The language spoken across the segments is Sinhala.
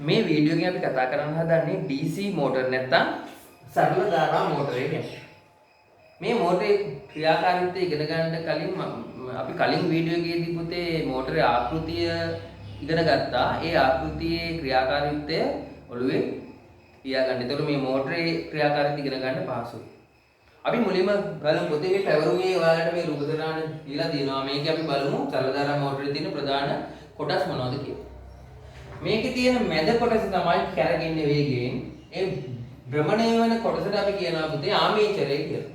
මේ වීඩියෝ එකේ අපි කතා කරන්න හදන්නේ DC මෝටර නැත්තම් සරල ධාරා මෝටරය ගැන. මේ මෝටරේ ක්‍රියාකාරීත්වය ඉගෙන ගන්න කලින් අපි කලින් වීඩියෝ එකේදී පුතේ මෝටරේ ආකෘතිය ඉගෙන ගත්තා. ඒ ආකෘතියේ ක්‍රියාකාරීත්වය ඔළුවේ තියාගන්න. ඒතකොට මේ මෝටරේ ක්‍රියාකාරීත්වය ඉගෙන ගන්න පහසුයි. අපි මුලින්ම බලමු පුතේ මේ පැවරුමේ ඔයාලට මේ රූපතරාණ දීලා තියෙනවා. මේකේ අපි බලමු සරල ධාරා මෝටරේ තියෙන ප්‍රධාන කොටස් මොනවද කියලා. මේකේ තියෙන මැද කොටස තමයි කැරගෙන්නේ වේගයෙන්. ඒ භ්‍රමණය වෙන කොටසට අපි කියනවා පුතේ ආමේචරය කියලා.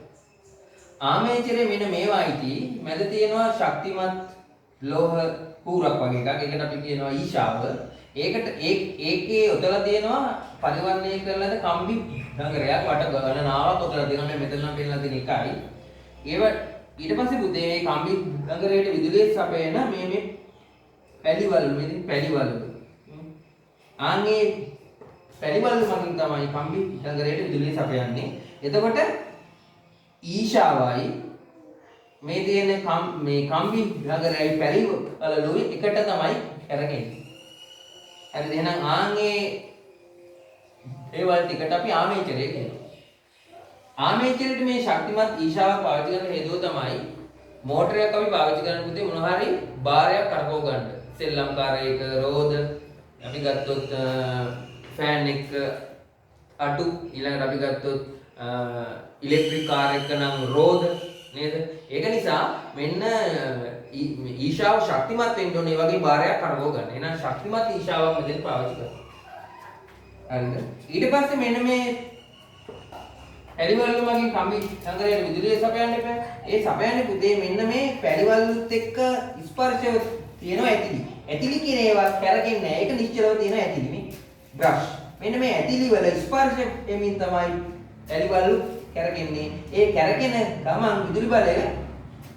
ආමේචරය මෙන්න මේවායිටි මැද තියෙනවා ශක්තිමත් ලෝහ කූරක් වගේ එකක්. ඒකට අපි කියනවා ඊශාව. ඒකේ ඔතලා තියෙනවා පරිවර්ණය කරලාද කම්බි දඟරයක් වට ගණනාවක් ඔතලා තියෙනවා. මේ මෙතන නම් පෙන්නලා තියෙන එකයි. ඒව ඊට පස්සේ පුතේ මේ කම්බි දඟරයට විදුලිය සපයන මේ පැලිවල මෙතන පැලිවල ආන්ගේ පැලිවල මගින් තමයි කම්බි දඟරයට විදුලිය සපයන්නේ. එතකොට ඊශාවයි මේ තියෙන මේ කම්බි දඟරයි පැලිවලුයි එකට තමයි කරගෙන්නේ. හරිද? එහෙනම් ආන්ගේ ඒවල් ටිකට අපි ආමේචරය කියනවා. ආමේචරයට මේ ශක්තිමත් ඊශාවක් පාවිච්චි කරන හේතුව තමයි මෝටරයක් අපි පාවිච්චි කරන පුතේ මොන හරි භාරයක් කරකව ගන්න. සෙල්ලම්කාරයක රෝද අපි ගත්තොත් ෆෑන් එක අටු ඊළඟට අපි ගත්තොත් ඉලෙක්ට්‍රික් කාර් එක නම් රෝද නේද? ඒක නිසා මෙන්න ඊශාව ශක්තිමත් වෙන්න ඕනේ වගේ භාරයක් කරකව ගන්න. එහෙනම් ශක්තිමත් ඊශාවක් මෙතන පාවිච්චි කරනවා. හරිද? ඊට පස්සේ මෙන්න මේ පැලිවලු මගින් කම්බි සංගරයට විදුලිය සපයන්න එපා. ඒ සපයන්නේ පුතේ මෙන්න මේ පැලිවලුත් එක්ක ස්පර්ශය තියෙනවා ඇතිලි. ඇතිලි කියන ඒවා කැරගෙන්නේ නැහැ. ඒක නිශ්චලව තියෙන ඇතිලි නේ. බ්‍රෂ්. මෙන්න මේ ඇතිලි වල ස්පර්ශ එමින් තමයි පැලිවලු කැරගෙන්නේ. ඒ කැරගෙන ගමන් විදුලි බලය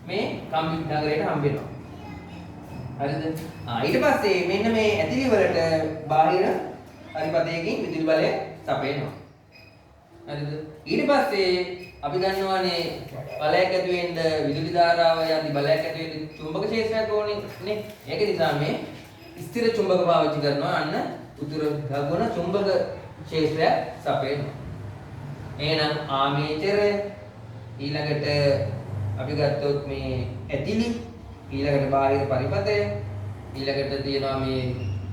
මේ කම්බි නගරයට හම්බ වෙනවා. හරිද? ඊට පස්සේ මෙන්න මේ ඇතිලි වලට බාහිර පරිපථයකින් විදුලි බලය සපයනවා. හරිද? ඊට පස්සේ අපි ගන්නවානේ බලයක් ඇති වෙන්න විදුලි ධාරාව යද්දි බලයක් ඇති වෙන්න චුම්බක ක්ෂේත්‍රයක් ඕනේ නේ. ඒක නිසා මේ ස්ථිර චුම්බක පාවිච්චි කරනවා. අන්න උතුරු ගුණ චුම්බක ක්ෂේත්‍රයක් සපයනවා. එහෙනම් ආමේචරය ඊළඟට අපි ගත්තොත් මේ ඇතිලි ඊළඟට බාහිර පරිපථය ඊළඟට තියෙනවා මේ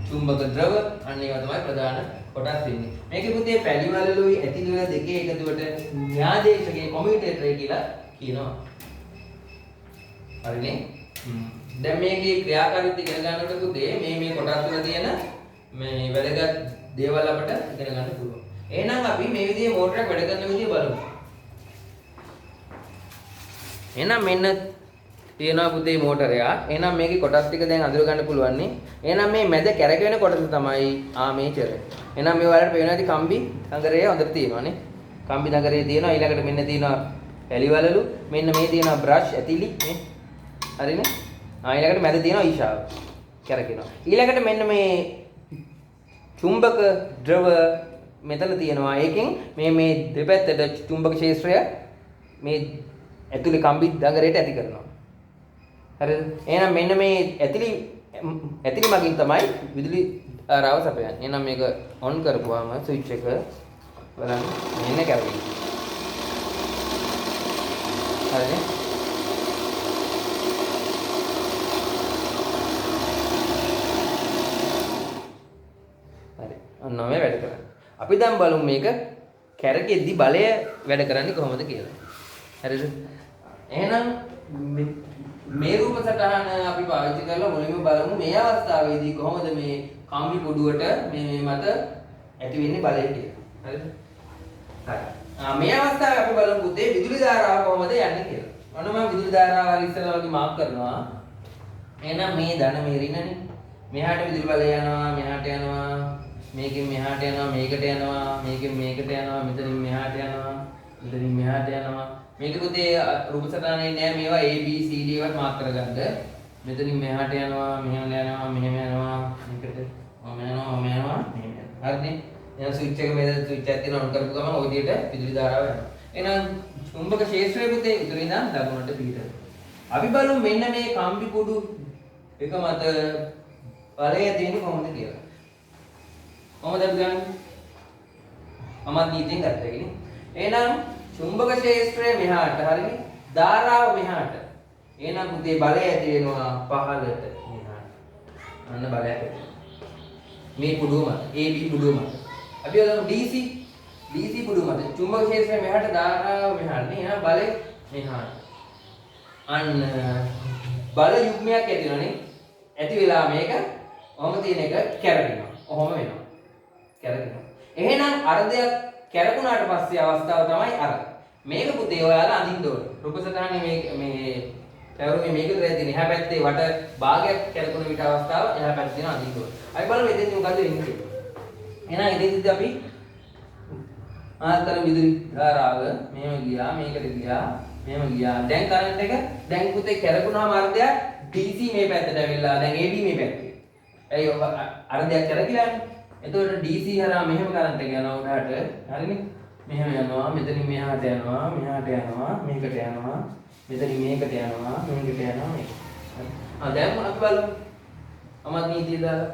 චුම්බක ද්‍රව අන්න ඒවා තමයි ප්‍රධාන කොටස් වෙන්නේ. මේකේ පුතේ පැලිවලලුයි ඇතිලි වල දෙකේ එකතුවට න්‍යාදේශකයේ කොමියුටේටරය කියලා කියනවා. හරිනේ? දැන් මේකේ ක්‍රියාකාරීත්වය ඉගෙන ගන්නකොට පුතේ මේ කොටස් වල තියෙන මේ වැදගත් දේවල් අපිට ඉගෙන ගන්න පුළුවන්. එහෙනම් අපි මේ විදිහේ මෝටරයක් වැඩ කරන විදිය බලමු. එහෙනම් මෙන්න තියෙනවා පුතේ මෝටරයක්. එහෙනම් මේකේ කොටස් ටික දැන් අඳුර ගන්න පුළුවන් නේ. එහෙනම් මේ මැද කැරකෙන කොටස තමයි ආමේචරය. එහෙනම් මේ වලට පේනවා ඇති කම්බි දඟරය හොඳට තියෙනවා නේ. කම්බි දඟරය තියෙනවා. ඊළඟට මෙන්න තියෙනවා පැලිවලලු. මෙන්න මේ තියෙනවා බ්‍රෂ් ඇතිලි නේ. හරිනේ? ඊළඟට මැද තියෙනවා ඊශාව. කැරකෙනවා. ඊළඟට මෙන්න මේ චුම්බක ද්‍රව මෙතන තියෙනවා. ඒකෙන් මේ දෙපැත්තට චුම්බක ක්ෂේත්‍රය මේ ඇතුලේ කම්බි දඟරයට ඇති කරනවා. හරිද? එහෙනම් මෙන්න මේ ඇතිලි මගින් තමයි විදුලි ධාරාව සපයන්නේ. එහෙනම් මේක ඔන් කරපුවාම ස්විච් එක බලන්න මෙන්න කැරකෙනවා. හරිද? හරි. ඔන්න මේ වැඩ කරන්නේ. අපි දැන් බලමු මේක කැරකෙද්දි බලය වැඩ කරන්නේ කොහොමද කියලා. හරිද? එහෙනම් මේ රූප සටහන අපි පාවිච්චි කරලා මුලින්ම බලමු මේ අවස්ථාවේදී කොහොමද මේ කම්බි කුඩුවට මේ මත ඇති වෙන්නේ බලය කියලා. හරිද? හරි. මේ අවස්ථාවේ අපි බලමු පුතේ විදුලි ධාරාව කොහොමද යන්නේ කියලා. ඔන්න මම විදුලි ධාරාව හරි ඉස්සෙල්ලා වගේ මාක් කරනවා. එහෙනම් මේ ධන මේ ඍණනේ. මෙහාට විදුලි බලය යනවා, මෙහාට යනවා. මේකෙන් මෙහාට යනවා, මේකට යනවා, මේකෙන් මේකට යනවා, මෙතනින් මෙහාට යනවා, මෙතනින් මෙහාට යනවා. මේක පුතේ රූප සටහනේ නෑ මේවා A B C D ඒවත් මාක් කරගන්න. මෙතනින් මෙහාට යනවා, මෙහෙම යනවා, මෙහෙම යනවා, මේකට මම යනවා, මෙහෙම. හරිනේ? එහෙනම් ස්විච් එක මේ ස්විච් එක තියෙන ඔන් කරපු ගමන් ওই විදිහට විදුලි ධාරාව යනවා. එහෙනම් චුම්බක ක්ෂේත්‍රයේ පුතේ උතුරින් ඉඳන් දකුණට පිටට. අපි බලමු මෙන්න මේ කම්බි කුඩු එක මත බලය තියෙන්නේ කොහොමද කියලා. කොහොමද අපි ගන්නේ? අමත් නීතියෙන් ගත්තා කියන්නේ. එහෙනම් චුම්බක ක්ෂේත්‍රය මෙහාට හරිනේ. ධාරාව මෙහාට. එහෙනම් පුතේ බලය ඇති වෙනවා පහළට මෙහාට. අන්න බලයක් ඇති. මේ පුඩුව මත AB පුඩුව මත. අපි බලමු DC පුඩුව මත චුම්බක ක්ෂේත්‍රය මෙහාට ධාරාව මෙහාට නේ. එහෙනම් බලය මෙහාට. අන්න බල යුග්මයක් ඇති වෙනනේ. ඇති වෙලා මේක ඔහොම තියෙන එක කැරකෙනවා. ඔහොම වෙනවා. කැරකෙනවා. එහෙනම් අර්ධයක් කැරකුණාට පස්සේ අවස්ථාව තමයි අර. මේක පුතේ ඔයාලා අඳින්න ඕනේ. රූප සටහනේ මේ පැවරුමේ මේක විතරයි තියෙන්නේ. එහා පැත්තේ වට භාගයක් කැරකුණ විට අවස්ථාව එහා පැත්තේ තියෙන අඳින්න ඕනේ. අපි බලමු එතෙන්දී මොකද වෙන්නේ කියලා. එහෙනම් එතෙන්දී අපි ආතර විදුලි ධාරාව මෙහෙම ගියා, මේකට ගියා, මෙහෙම ගියා. දැන් කරන්ට් එක දැන් පුතේ කැරකුණාම අර්ධයක් DC මේ පැත්තට ඇවිල්ලා දැන් AB මේ පැත්තේ. ඇයි අර්ධයක් කැරකිලානේ. එතකොට DC හරහා මෙහෙම කරන්ට් එක යනවා උඩට. හරිනේ? මෙහෙම යනවා, මෙතනින් මෙහාට යනවා, මෙහාට යනවා, මේකට යනවා, මෙතනින් මේකට යනවා, මේකට යනවා මේක. දැන් අපි බලමු. අමත් නීතිය දාලා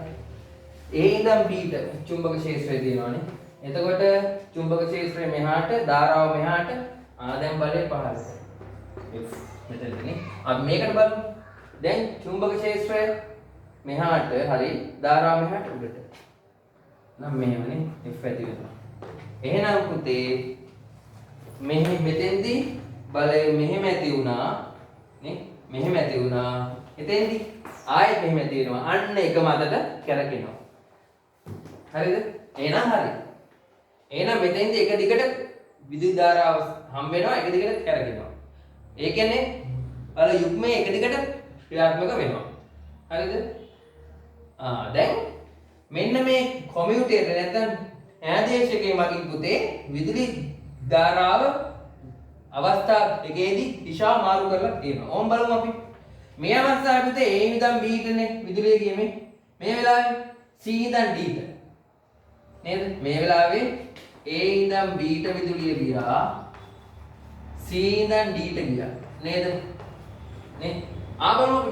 A ඉඳන් B ට චුම්බක ක්ෂේත්‍රය තියෙනවානේ. එතකොට චුම්බක ක්ෂේත්‍රය මෙහාට, ධාරාව මෙහාට, දැන් බලය පහළට. මෙතනදී අපි මේකට බලමු. දැන් චුම්බක ක්ෂේත්‍රය මෙහාට හරි, ධාරාව මෙහාට උඩට. නම් මෙහෙමනේ F ඇති වෙනවා. එහෙනම් පුතේ මෙතෙන්දී බලය මෙහෙම ඇති වුණා නේ, මෙහෙම ඇති වුණා. එතෙන්දී ආයෙත් මෙහෙම ඇති වෙනවා. අන්න එක මතට කැරකෙනවා. හරිද? එහෙනම් හරි. එහෙනම් මෙතෙන්දී එක දිගට විදුලි ධාරාව හම් වෙනවා, එක දිගට කැරකෙනවා. ඒ කියන්නේ අර යුග්මයේ එක දිගට ක්‍රියාත්මක වෙනවා. හරිද? දැන් මෙන්න මේ කොමියුටේටර් නැත්නම් ආදේශකයේ මගින් පුතේ විදුලි ධාරාව අවස්ථා දෙකේදී දිශා මාරු කරලා තියෙනවා. ඕම් බලමු අපි. මේ අවස්ථාවේ පුතේ A ඉඳන් B ටනේ විදුලිය ගියේ මේ වෙලාවේ C ඉඳන් D ට. නේද? මේ වෙලාවේ A ඉඳන් B ට විදුලිය ගියා. C ඉඳන් D ට ගියා. නේද? නේ? ආවම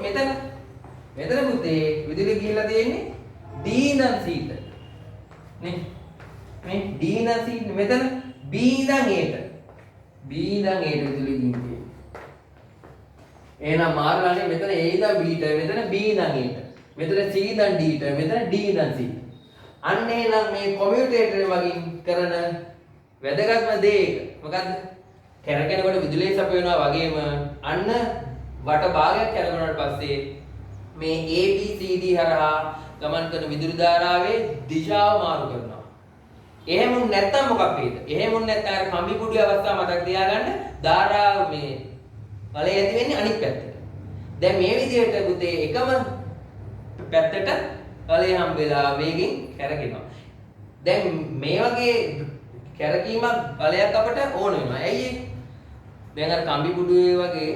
මෙතන පුතේ විදුලිය ගිහිල්ලා තියෙන්නේ D ඉඳන් C ට. නේ? මේ D ඉඳන් C මෙතන B ඉඳන් A ට. B ඉඳන් A ට විදුලිය ගිහින්. එහෙනම් මාර්ගානේ මෙතන A ඉඳන් B ට, මෙතන B ඉඳන් A ට. මෙතන C ඉඳන් D ට, මෙතන D ඉඳන් C ට. අන්න එහෙනම් මේ කොමියුටේටරේ මගින් කරන වැදගත්ම දේ එක. මොකද්ද? කැරකෙනකොට විදුලිය සප වෙනවා වගේම අන්න වට භාගයක් කැරකුණාට පස්සේ මේ ABCD හරහා ගමන් කරන විදුලි ධාරාවේ දිශාව මාරු කරනවා. එහෙම නැත්නම් මොකක් වෙයිද? එහෙම නැත්නම් අර කම්බි පුඩුවේ අවස්ථාව මතක තියාගන්න ධාරාව මේ බලය ඇති වෙන්නේ අනිත් පැත්තට. දැන් මේ විදිහට පුතේ එකම පැත්තට බලය හම්බෙලා වේගෙන් කැරකෙනවා. දැන් මේ වගේ කැරකීමක් බලයක් අපට ඕන වෙනවා. ඇයි ඒ? දැන් අර කම්බි පුඩුවේ වගේ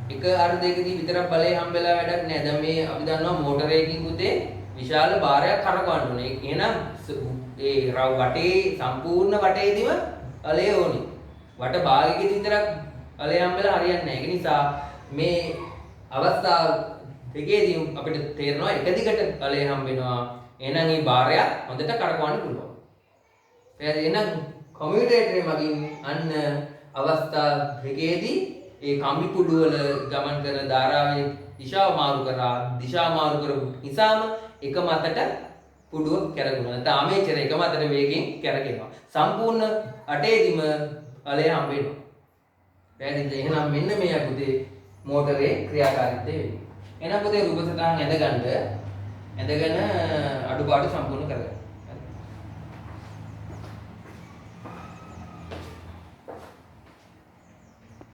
එක අර්ධයකදී විතරක් බලය හම්බෙලා වැඩක් නෑ. දැන් මේ අපි දන්නවා මෝටරයකින් පුතේ විශාල භාරයක් කරකවන්න ඕනේ. එහෙනම් ඒ වටේ සම්පූර්ණ වටේදීම බලය ඕනේ. වට භාගයකදී විතරක් බලය හම්බෙලා හරියන්නේ නෑ. ඒ නිසා මේ අවස්ථාව දෙකේදී අපිට තේරෙනවා එක දිගට බලය හම්බෙනවා. එහෙනම් මේ භාරයක් හොඳට කරකවන්න පුළුවන්. එහෙනම් කොමියුටේටරේ මගින් අන්න අවස්ථා දෙකේදී ඒ කම්බි පුඩු වල ගමන් කරන ධාරාවේ දිශාව මාරු කරපු නිසාම එක මතට පුඩුව කැරකුණා. නැත්නම් ආමේචර එක මතට වේගෙන් කැරකෙනවා. සම්පූර්ණ අටේදීම බලය හම්බ වෙනවා. පැහැදිලිද? එහෙනම් මෙන්න මේ පුතේ මෝටරේ ක්‍රියාකාරීත්වය වෙන්නේ. එහෙනම් පුතේ රූප සටහන් ඇඳගෙන අඩුපාඩු සම්පූර්ණ කරගන්න.